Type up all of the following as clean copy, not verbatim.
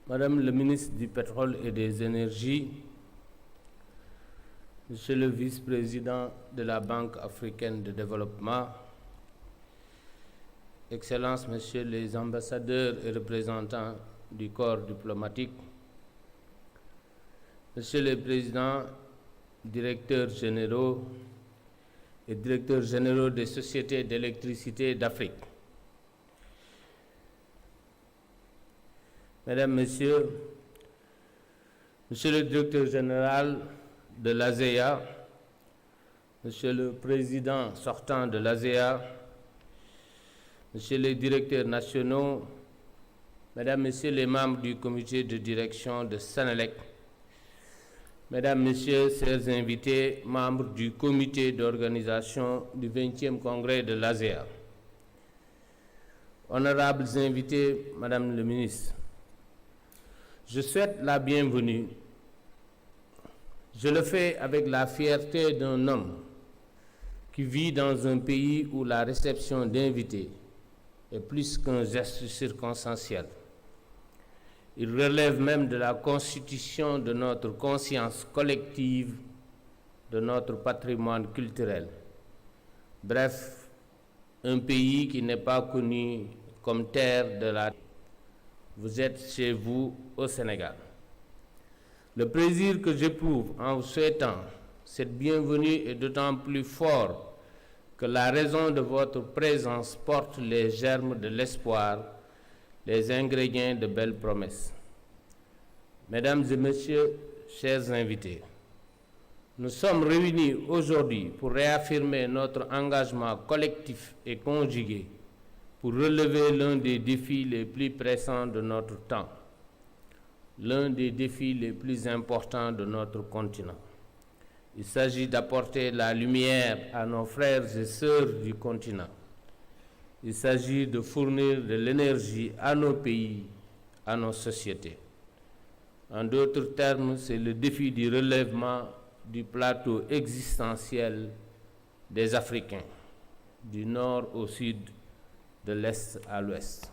Madame le ministre du Pétrole et des Énergies, Monsieur le vice-président de la Banque africaine de développement, Excellences, Messieurs les ambassadeurs et représentants du corps diplomatique, Monsieur le Président, directeurs généraux et directeurs généraux des sociétés d'électricité d'Afrique, Mesdames, Messieurs, Monsieur le directeur général de l'ASEA, Monsieur le Président sortant de l'ASEA, Monsieur les directeurs nationaux, Mesdames, Messieurs les membres du comité de direction de Senelec, Mesdames, Messieurs, chers invités, membres du comité d'organisation du 20e congrès de l'ASEA, honorables invités, Madame le ministre, je souhaite la bienvenue. Je le fais avec la fierté d'un homme qui vit dans un pays où la réception d'invités est plus qu'un geste circonstanciel. Il relève même de la constitution de notre conscience collective, de notre patrimoine culturel. Bref, un pays qui n'est pas connu comme terre de la... Vous êtes chez vous au Sénégal. Le plaisir que j'éprouve en vous souhaitant cette bienvenue est d'autant plus fort que la raison de votre présence porte les germes de l'espoir, les ingrédients de belles promesses. Mesdames et Messieurs, chers invités, nous sommes réunis aujourd'hui pour réaffirmer notre engagement collectif et conjugué pour relever l'un des défis les plus pressants de notre temps, l'un des défis les plus importants de notre continent. Il s'agit d'apporter la lumière à nos frères et sœurs du continent. Il s'agit de fournir de l'énergie à nos pays, à nos sociétés. En d'autres termes, c'est le défi du relèvement du plateau existentiel des Africains, du nord au sud, de l'est à l'ouest.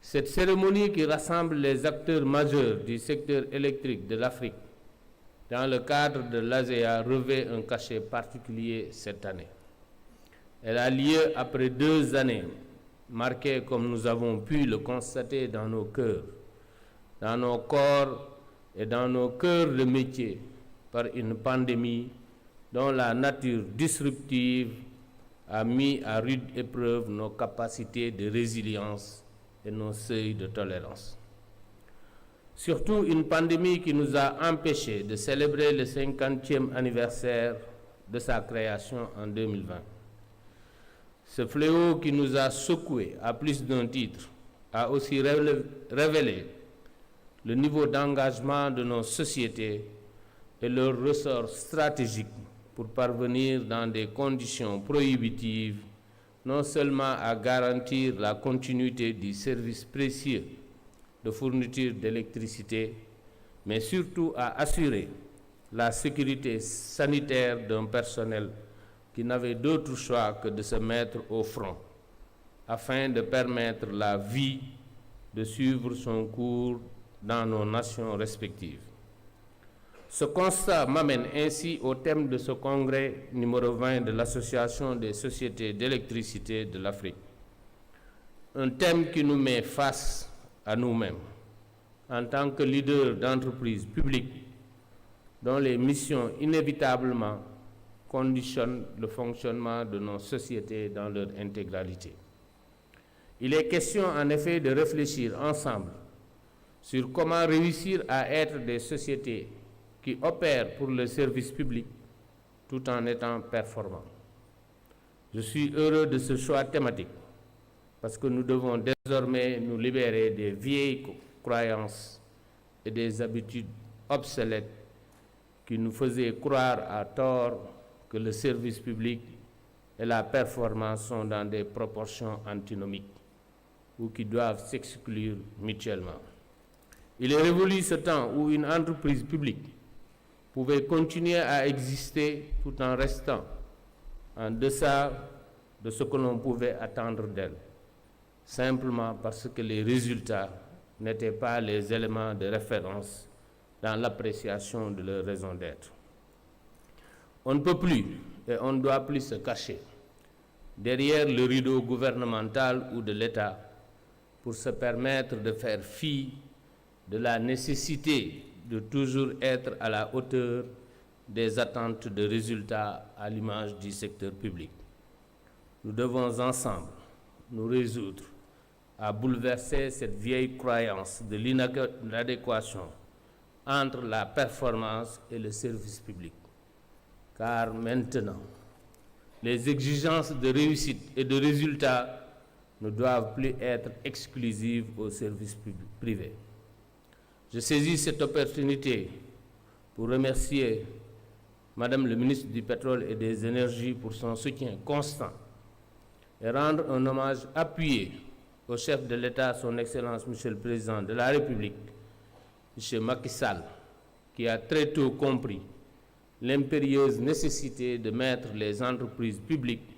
Cette cérémonie qui rassemble les acteurs majeurs du secteur électrique de l'Afrique dans le cadre de l'ASEA revêt un cachet particulier cette année. Elle a lieu après 2 années marquées, comme nous avons pu le constater, dans nos cœurs, dans nos corps et dans nos cœurs de métier par une pandémie dont la nature disruptive a mis à rude épreuve nos capacités de résilience et nos seuils de tolérance. Surtout une pandémie qui nous a empêchés de célébrer le 50e anniversaire de sa création en 2020. Ce fléau qui nous a secoués à plus d'un titre a aussi révélé le niveau d'engagement de nos sociétés et leur ressort stratégique pour parvenir dans des conditions prohibitives non seulement à garantir la continuité du service précieux de fourniture d'électricité, mais surtout à assurer la sécurité sanitaire d'un personnel qui n'avait d'autre choix que de se mettre au front, afin de permettre la vie de suivre son cours dans nos nations respectives. Ce constat m'amène ainsi au thème de ce congrès numéro 20 de l'Association des sociétés d'électricité de l'Afrique. Un thème qui nous met face à nous-mêmes, en tant que leaders d'entreprises publiques dont les missions inévitablement conditionnent le fonctionnement de nos sociétés dans leur intégralité. Il est question en effet de réfléchir ensemble sur comment réussir à être des sociétés qui opèrent pour le service public tout en étant performants. Je suis heureux de ce choix thématique parce que nous devons désormais nous libérer des vieilles croyances et des habitudes obsolètes qui nous faisaient croire à tort que le service public et la performance sont dans des proportions antinomiques ou qui doivent s'exclure mutuellement. Il est révolu ce temps où une entreprise publique pouvait continuer à exister tout en restant en deçà de ce que l'on pouvait attendre d'elle, simplement parce que les résultats n'étaient pas les éléments de référence dans l'appréciation de leur raison d'être. On ne peut plus et on ne doit plus se cacher derrière le rideau gouvernemental ou de l'État pour se permettre de faire fi de la nécessité de toujours être à la hauteur des attentes de résultats à l'image du secteur public. Nous devons ensemble nous résoudre à bouleverser cette vieille croyance de l'inadéquation entre la performance et le service public. Car maintenant, les exigences de réussite et de résultats ne doivent plus être exclusives au service privé. Je saisis cette opportunité pour remercier Madame le ministre du Pétrole et des Énergies pour son soutien constant et rendre un hommage appuyé au chef de l'État, son Excellence, Monsieur le Président de la République, M. Macky Sall, qui a très tôt compris l'impérieuse nécessité de mettre les entreprises publiques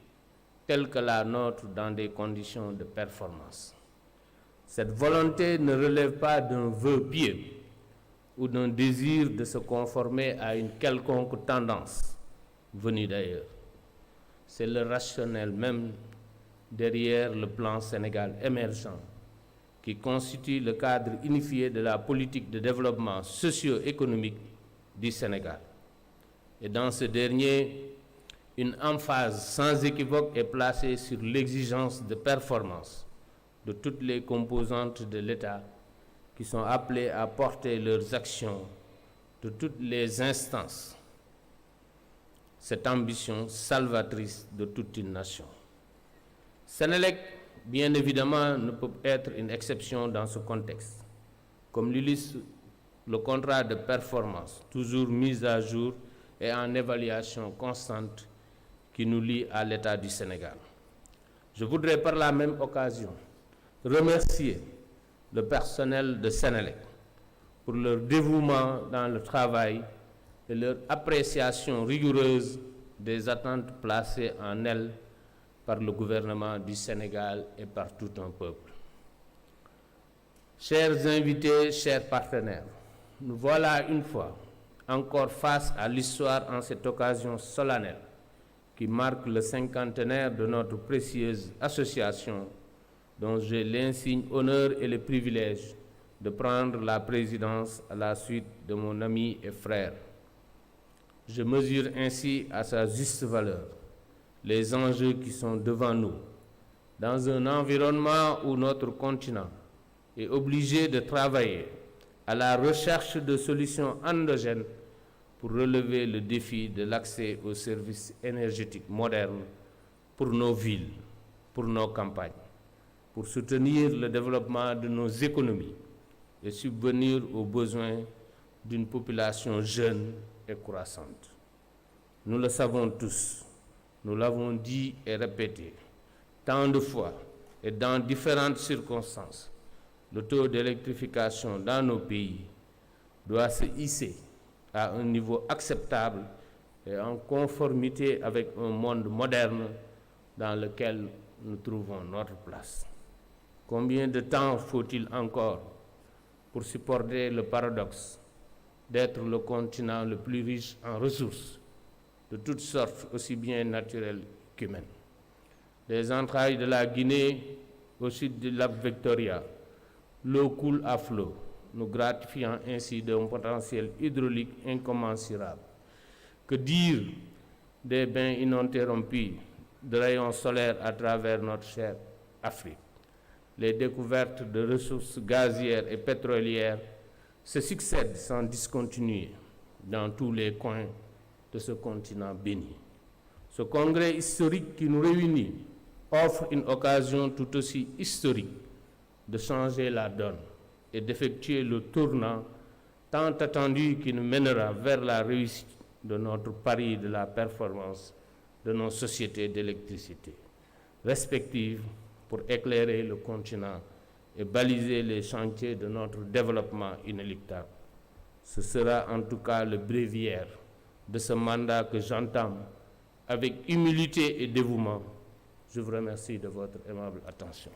telles que la nôtre dans des conditions de performance. Cette volonté ne relève pas d'un vœu pieux ou d'un désir de se conformer à une quelconque tendance venue d'ailleurs. C'est le rationnel même derrière le plan Sénégal émergent qui constitue le cadre unifié de la politique de développement socio-économique du Sénégal. Et dans ce dernier, une emphase sans équivoque est placée sur l'exigence de performance de toutes les composantes de l'État qui sont appelées à porter leurs actions de toutes les instances. Cette ambition salvatrice de toute une nation. Sénélec, bien évidemment, ne peut être une exception dans ce contexte, comme l'illustre le contrat de performance, toujours mis à jour et en évaluation constante qui nous lie à l'État du Sénégal. Je voudrais par la même occasion remercier le personnel de Sénélec pour leur dévouement dans le travail et leur appréciation rigoureuse des attentes placées en elles par le gouvernement du Sénégal et par tout un peuple. Chers invités, chers partenaires, nous voilà une fois encore face à l'histoire en cette occasion solennelle qui marque le cinquantenaire de notre précieuse association dont j'ai l'insigne honneur et le privilège de prendre la présidence à la suite de mon ami et frère. Je mesure ainsi à sa juste valeur les enjeux qui sont devant nous, dans un environnement où notre continent est obligé de travailler à la recherche de solutions endogènes pour relever le défi de l'accès aux services énergétiques modernes pour nos villes, pour nos campagnes, pour soutenir le développement de nos économies et subvenir aux besoins d'une population jeune et croissante. Nous le savons tous, nous l'avons dit et répété tant de fois et dans différentes circonstances, le taux d'électrification dans nos pays doit se hisser à un niveau acceptable et en conformité avec un monde moderne dans lequel nous trouvons notre place. Combien de temps faut-il encore pour supporter le paradoxe d'être le continent le plus riche en ressources de toutes sortes, aussi bien naturelles qu'humaines? Des entrailles de la Guinée au sud du lac Victoria, l'eau coule à flot, nous gratifiant ainsi d'un potentiel hydraulique incommensurable. Que dire des bains ininterrompus de rayons solaires à travers notre chère Afrique? Les découvertes de ressources gazières et pétrolières se succèdent sans discontinuer dans tous les coins de ce continent béni. Ce congrès historique qui nous réunit offre une occasion tout aussi historique de changer la donne et d'effectuer le tournant tant attendu qui nous mènera vers la réussite de notre pari de la performance de nos sociétés d'électricité respectives pour éclairer le continent et baliser les chantiers de notre développement inéluctable. Ce sera en tout cas le bréviaire de ce mandat que j'entame avec humilité et dévouement. Je vous remercie de votre aimable attention.